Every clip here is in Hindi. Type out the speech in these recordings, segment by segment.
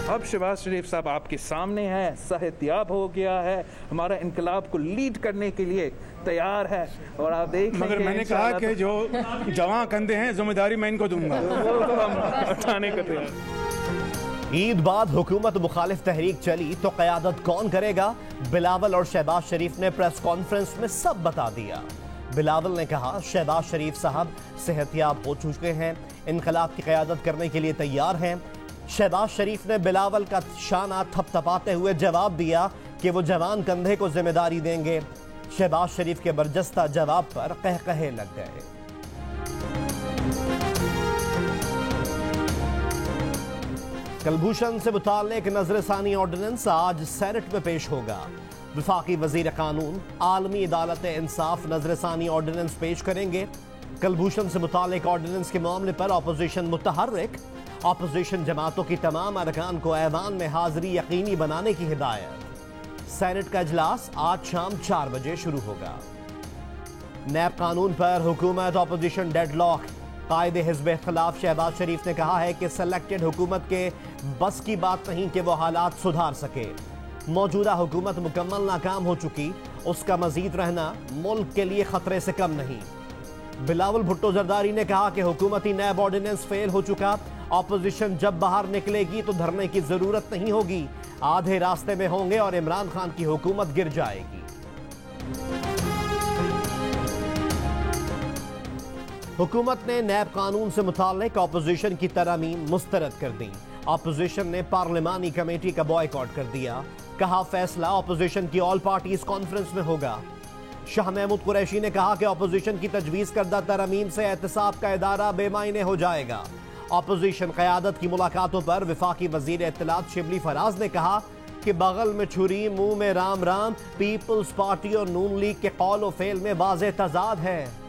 अब शहबाज शरीफ साहब आपके सामने है, सेहतियाब हो गया है, हमारा इनकलाब को लीड करने के लिए तैयार है। और आप देख मगर मैंने कहा कि जो जवां कंधे हैं जिम्मेदारी मैं इनको दूंगा, वो तो हम उठाने को तैयार। ईद बाद हुकूमत मुखालिफ तहरीक चली तो क़यादत कौन करेगा? बिलावल और शहबाज शरीफ ने प्रेस कॉन्फ्रेंस में सब बता दिया। बिलावल ने कहा शहबाज शरीफ साहब सेहतियाब हो चुके हैं, इनकलाब की क़यादत करने के लिए तैयार हैं। शहबाज शरीफ ने बिलावल का शाना थपथपाते हुए जवाब दिया कि वो जवान कंधे को जिम्मेदारी देंगे। शहबाज शरीफ के बरजस्ता जवाब पर कहकहे लग गए। कलभूषण से मुताल्लिक नजरसानी ऑर्डिनेंस आज सेनेट में पेश होगा। वफाकी वजीर कानून आलमी अदालत इंसाफ नजरसानी ऑर्डिनेंस पेश करेंगे। कलभूषण से मुताल्लिक ऑर्डिनेंस के मामले पर अपोजिशन मुतहर्रिक। अपोजिशन जमातों की तमाम अरकान को ऐवान में हाजिरी यकीनी बनाने की हिदायत। सेनेट का इजलास आज शाम 4 बजे शुरू होगा। नैब कानून पर हुकूमत अपोजिशन डेडलॉक। कायदे हिज़्ब इख्तिलाफ शहबाज शरीफ ने कहा है कि सेलेक्टेड हुकूमत के बस की बात नहीं कि वो हालात सुधार सके। मौजूदा हुकूमत मुकम्मल नाकाम हो चुकी, उसका मजीद रहना मुल्क के लिए खतरे से कम नहीं। बिलावल भुट्टो जरदारी ने कहा कि हुकूमती नैब ऑर्डिनेंस फेल हो चुका, ऑपोजिशन जब बाहर निकलेगी तो धरने की जरूरत नहीं होगी, आधे रास्ते में होंगे और इमरान खान की हुकूमत गिर जाएगी। हुकूमत ने नैब कानून से मुताल्लिक ऑपोजिशन की तरमीम मुस्तरद कर दी। ऑपोजिशन ने पार्लिमानी कमेटी का बॉयकॉट कर दिया। कहा फैसला ऑपोजिशन की ऑल पार्टीज कॉन्फ्रेंस में होगा। शाह महमूद कुरैशी ने कहा कि ऑपोजिशन की तजवीज करदा तरमीम से एहतसाब का इदारा बेमायने हो जाएगा। ऑपोजिशन क़यादत की मुलाकातों पर वफाकी वजीर इत्तलात शिबली फराज ने कहा कि बगल में छुरी मुंह में राम राम, पीपल्स पार्टी और नून लीग के कौल व फेल में वाज़ेह तज़ाद है।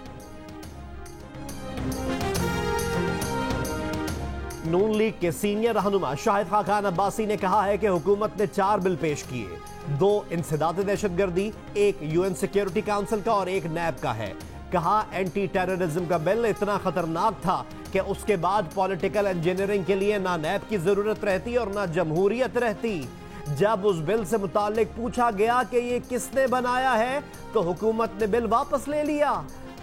नून लीग के सीनियर रहनुमा शाहिद खान अब्बासी ने कहा है कि हुकूमत ने 4 बिल पेश किए, 2 इंसदाद दहशतगर्दी, 1 UN सिक्योरिटी काउंसिल का और 1 नैब का है। कहा एंटी टेररिज्म का बिल इतना खतरनाक था कि उसके बाद पॉलिटिकल इंजीनियरिंग के लिए ना नैब की जरूरत रहती और ना जमहूरियत रहती। जब उस बिल से मुताल्लिक पूछा गया कि ये किसने बनाया है तो हुकूमत ने बिल वापस ले लिया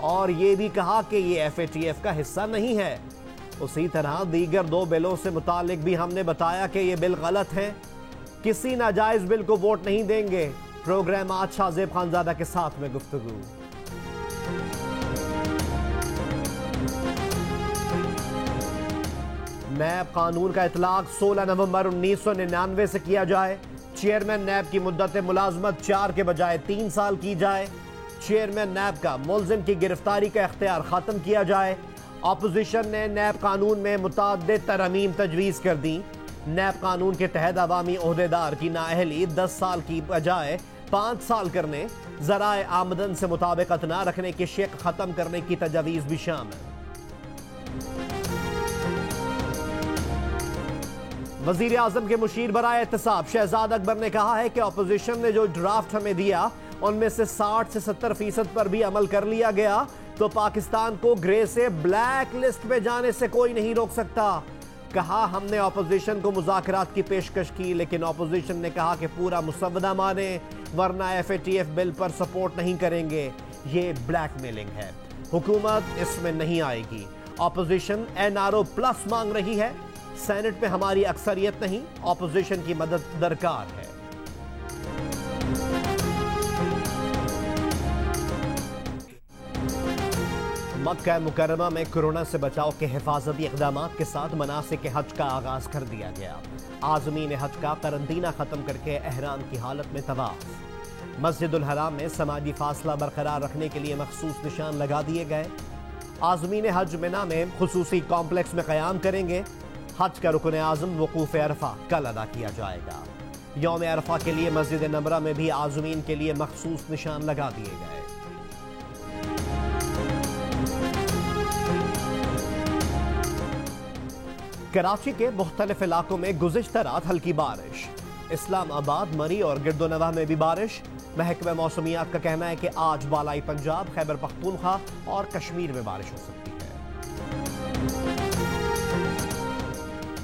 और ये भी कहा कि ये FATF का हिस्सा नहीं है। उसी तरह दीगर 2 बिलों से मुताल्लिक भी हमने बताया कि ये बिल गलत है, किसी नाजायज बिल को वोट नहीं देंगे। प्रोग्राम आज शाहजेब खानजादा के साथ में गुफ्तगू। नैब कानून का इतलाक 16 नवंबर 1999 से किया जाए। चेयरमैन नैब की मुद्दत मुलाजमत 4 के बजाय 3 साल की जाए। चेयरमैन नैब का मुल्जिम की गिरफ्तारी का इख्तियार खत्म किया जाए। अपोजिशन ने नैब कानून में मुतअद्दिद तरमीम तजवीज़ कर दी। नैब कानून के तहत अवामी ओहदेदार की नाअहली 10 साल की बजाय 5 साल करने, ज़राए आमदन से मुताबिकत न रखने की शिक खत्म करने की तजवीज़ भी शामिल। वज़ीर आज़म के मुशीर बराए एहतसाब शहजाद अकबर ने कहा है कि अपोजिशन ने जो ड्राफ्ट हमें दिया उनमें से 60 से 70% पर भी अमल कर लिया गया तो पाकिस्तान को ग्रे से ब्लैक लिस्ट में जाने से कोई नहीं रोक सकता। कहा हमने अपोजिशन को मुज़ाकरात की पेशकश की लेकिन अपोजिशन ने कहा कि पूरा मुसव्वदा माने वरना FATF बिल पर सपोर्ट नहीं करेंगे। ये ब्लैकमेलिंग है, हुकूमत इसमें नहीं आएगी। अपोजिशन NRO+ मांग रही है, सेनेट में हमारी अक्सरियत नहीं, अपोजिशन की मदद दरकार है। मक्का मुकर्रमा में कोरोना से बचाव के हिफाजती इक़दाम के साथ मनासिक हज का आगाज कर दिया गया। आज़मीन हज का करंतना खत्म करके एहराम की हालत में तवाफ। मस्जिदुल हराम में समाजी फासला बरकरार रखने के लिए मखसूस निशान लगा दिए गए। आज़मीन हज मिना में खुसूसी कॉम्प्लेक्स में क़याम करेंगे। हज का रुकन आज़म वकूफ़ अरफा कल अदा किया जाएगा। यौम अरफा के लिए मस्जिद नबरा में भी आज़मीन के लिए मखसूस निशान लगा दिए गए। कराची के मुख्तलिफ इलाकों में गुज़िश्ता रात हल्की बारिश। इस्लामाबाद, मरी और गिरदोनवाह में भी बारिश। महकमा मौसमियात का कहना है कि आज बालाई पंजाब, खैबर पख्तूनख्वा और कश्मीर में बारिश हो सकती है।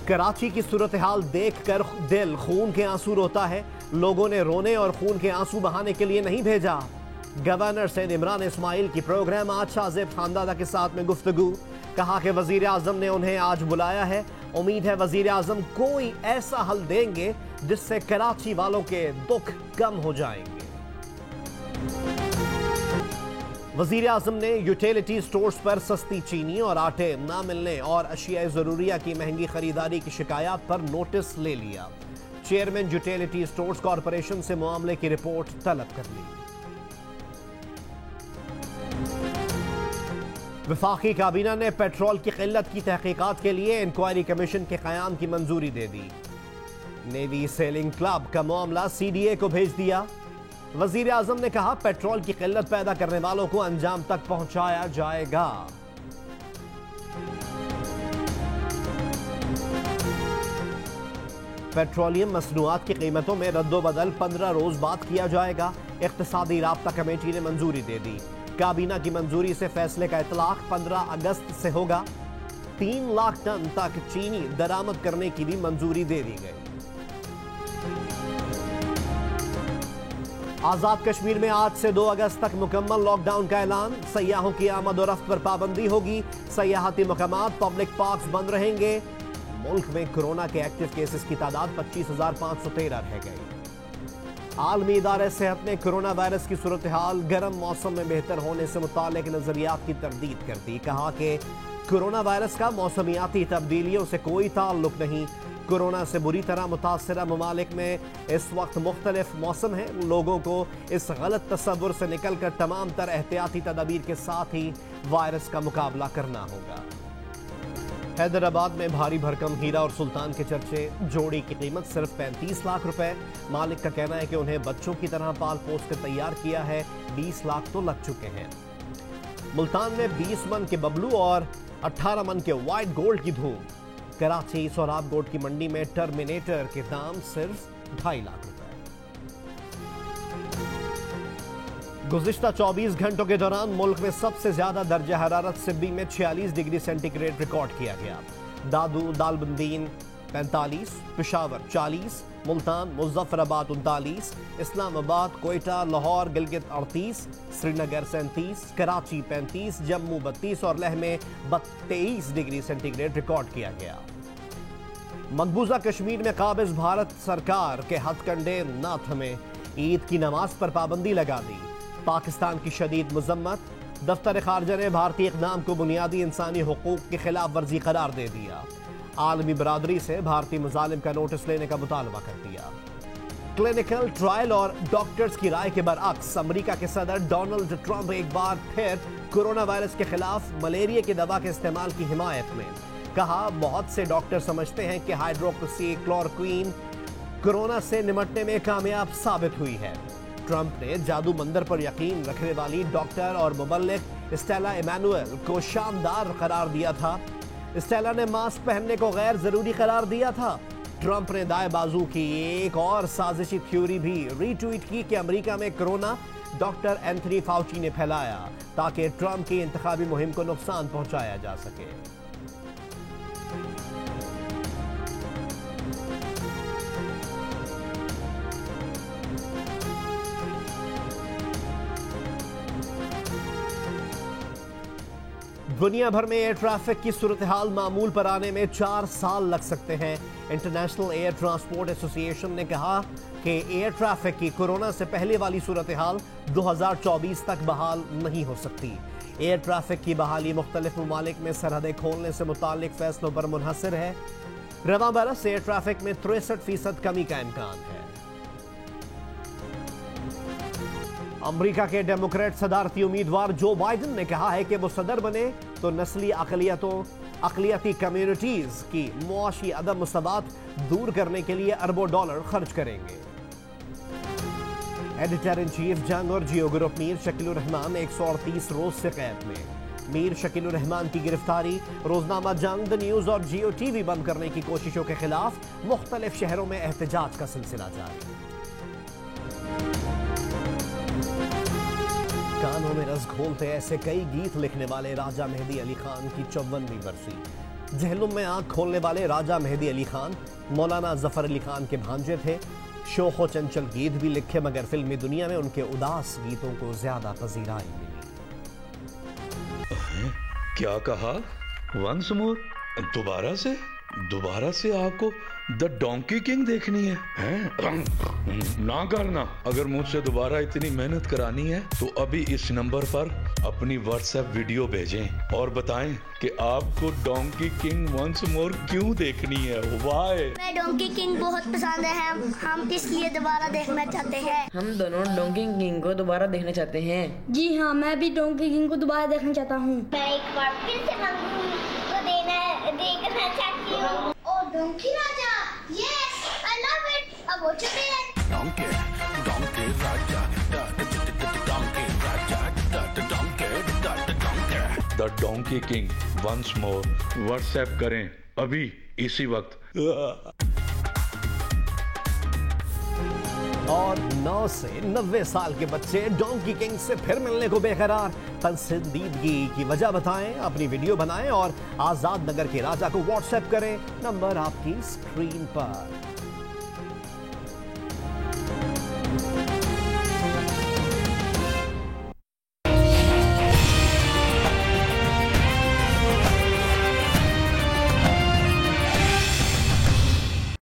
कराची की सूरत हाल देख कर दिल खून के आंसू रोता है। लोगों ने रोने और खून के आंसू बहाने के लिए नहीं भेजा। गवर्नर सैयद इमरान इस्माइल की प्रोग्राम आज शाहजेब खानदादा के साथ में गुफ्तगू। कहा कि वजीर आजम ने उन्हें आज बुलाया है। उम्मीद है वजीर आजम कोई ऐसा हल देंगे जिससे कराची वालों के दुख कम हो जाएंगे। वजीर आजम ने यूटिलिटी स्टोर्स पर सस्ती चीनी और आटे न मिलने और अशिया जरूरिया की महंगी खरीदारी की शिकायत पर नोटिस ले लिया। चेयरमैन यूटिलिटी स्टोर्स कॉरपोरेशन से मामले की रिपोर्ट तलब कर ली। वफाकी काबीना ने पेट्रोल की किल्लत की तहकीकात के लिए इंक्वायरी कमीशन के कयाम की मंजूरी दे दी। नेवी सेलिंग क्लब का मामला CDA को भेज दिया। वजीर आजम ने कहा पेट्रोल की किल्लत पैदा करने वालों को अंजाम तक पहुंचाया जाएगा। पेट्रोलियम मसनूआत की कीमतों में रद्दोबदल 15 रोज बाद किया जाएगा। इख्तिसादी राब्ता कमेटी ने मंजूरी दे दी। काबीना की मंजूरी से फैसले का इतलाक 15 अगस्त से होगा। 3 लाख टन तक चीनी दरामद करने की भी मंजूरी दे दी गई। आजाद कश्मीर में आज से 2 अगस्त तक मुकम्मल लॉकडाउन का ऐलान। सयाहों की आमद और रफ्त पर पाबंदी होगी। सयाहती मकामात, पब्लिक पार्क्स बंद रहेंगे। मुल्क में कोरोना के एक्टिव केसेस की तादाद 25,513 रह गई। आलमी इदारे सेहत ने कोरोना वायरस की सूरत हाल गर्म मौसम में बेहतर होने से मुतालिक नजरियात की तरदीद कर दी। कहा कि कोरोना वायरस का मौसमियाती तब्दीलियों से कोई ताल्लुक नहीं। कोरोना से बुरी तरह मुतासरा ममालिक में इस वक्त मुख्तलिफ मौसम है। लोगों को इस गलत तस्वुर से निकल कर तमाम तर एहतियाती तदाबीर के साथ ही वायरस का मुकाबला करना होगा। हैदराबाद में भारी भरकम हीरा और सुल्तान के चर्चे। जोड़ी की कीमत सिर्फ 35 लाख रुपए। मालिक का कहना है कि उन्हें बच्चों की तरह पाल पोस कर तैयार किया है। 20 लाख तो लग चुके हैं। मुल्तान में 20 मन के बबलू और 18 मन के व्हाइट गोल्ड की धूम। कराची सोराब गोल्ड की मंडी में टर्मिनेटर के दाम सिर्फ 2.5 लाख रुपए। गुज़िश्ता 24 घंटों के दौरान मुल्क में सबसे ज्यादा दर्जा हरारत सिब्बी में 46 डिग्री सेंटीग्रेड रिकॉर्ड किया गया। दादू दालबंदीन 45, पेशावर 40, मुल्तान मुजफ्फराबाद 39, इस्लामाबाद, कोयटा, लाहौर, गिलगित 38, श्रीनगर 37, कराची 35, जम्मू 32 और लेह में 23 डिग्री सेंटीग्रेड रिकॉर्ड किया गया। मकबूजा कश्मीर में काबिज भारत सरकार के हथकंडे ना थमे। ईद की नमाज पर पाबंदी लगा दी। पाकिस्तान की शदीद मजम्मत। दफ्तर खारजा ने भारतीय इक़दाम को बुनियादी इंसानी हुकूक की खिलाफ वर्जी करार दे दिया। आलमी बरादरी से भारतीय मुजालिम का नोटिस लेने का मुतालबा कर दिया। क्लिनिकल ट्रायल और डॉक्टर्स की राय के बरअक्स अमेरिका के सदर डोनाल्ड ट्रंप एक बार फिर कोरोना वायरस के खिलाफ मलेरिया की दवा के इस्तेमाल की हिमायत में। कहा बहुत से डॉक्टर समझते हैं कि हाइड्रोक्सी क्लोरोक्वीन कोरोना से निपटने में कामयाब साबित हुई है। ट्रंप ने जादू मंदिर पर यकीन रखने वाली डॉक्टर और मुबल्लिग स्टेला इमैनुअल को शानदार करार दिया था। स्टेला ने मास्क पहनने को गैर जरूरी करार दिया था। ट्रंप ने दाएं बाजू की एक और साजिशी थ्योरी भी रीट्वीट की कि अमेरिका में कोरोना डॉक्टर एंथनी फाउची ने फैलाया ताकि ट्रंप की इंतखाबी मुहिम को नुकसान पहुंचाया जा सके। दुनिया भर में एयर ट्रैफिक की सूरत हाल मामूल पर आने में 4 साल लग सकते हैं। इंटरनेशनल एयर ट्रांसपोर्ट एसोसिएशन ने कहा कि एयर ट्रैफिक की कोरोना से पहले वाली सूरत हाल 2024 तक बहाल नहीं हो सकती। एयर ट्रैफिक की बहाली मुख्तलिफ ममालिक में सरहदें खोलने से मुतालिक फैसलों पर मुनहसर है। रवां बरस एयर ट्रैफिक में 63% कमी का इम्कान है। अमेरिका के डेमोक्रेट सदारती उम्मीदवार जो बाइडेन ने कहा है कि वो सदर बने तो नस्ली अकलियती कम्युनिटीज की मुआशी अदम मुसावात दूर करने के लिए अरबों डॉलर खर्च करेंगे। एडिटर इन चीफ जंग और जियो ग्रुप मीर शकीलुर रहमान 138 रोज से कैद में। मीर शकीलुर रहमान की गिरफ्तारी, रोजनामा जंग, द न्यूज और जियो टीवी बंद करने की कोशिशों के खिलाफ मुख्तलिफ शहरों में एहतजाज का सिलसिला जारी। कानों में रस घोलते ऐसे कई गीत लिखने वाले राजा मेहदी अली खान की 54वीं बरसी। जहलुम में आंख खोलने वाले राजा मेहदी अली खान मौलाना जफर अली खान के भांजे थे। शोखो चंचल गीत भी लिखे, मगर फिल्मी दुनिया में उनके उदास गीतों को ज्यादा पजीराई मिली। क्या कहा? Once more? दोबारा से आपको द डोंकी किंग देखनी है, हैं? ना करना। अगर मुझसे दोबारा इतनी मेहनत करानी है तो अभी इस नंबर पर अपनी व्हाट्सएप वीडियो भेजें और बताएं कि आपको डोंकी किंग वंस मोर क्यों देखनी है। वाई? मैं डोंकी किंग बहुत पसंद है, हम इसलिए दोबारा देखना चाहते हैं। हम दोनों डोंकी किंग को दोबारा देखना चाहते हैं। जी हाँ, मैं भी डोंकी किंग को दोबारा देखना चाहता हूँ। मैं एक बार फिर से मंगू को देखना चाहती हूँ। ओ donkey Raja, yes I love it. अब हो चुके हैं donkey Raja, the donkey king once more. WhatsApp करें अभी इसी वक्त। और 9 से 90 साल के बच्चे डोंकी किंग से फिर मिलने को बेकरार। पसंदीदगी की वजह बताएं, अपनी वीडियो बनाएं और आजाद नगर के राजा को व्हाट्सएप करें। नंबर आपकी स्क्रीन पर।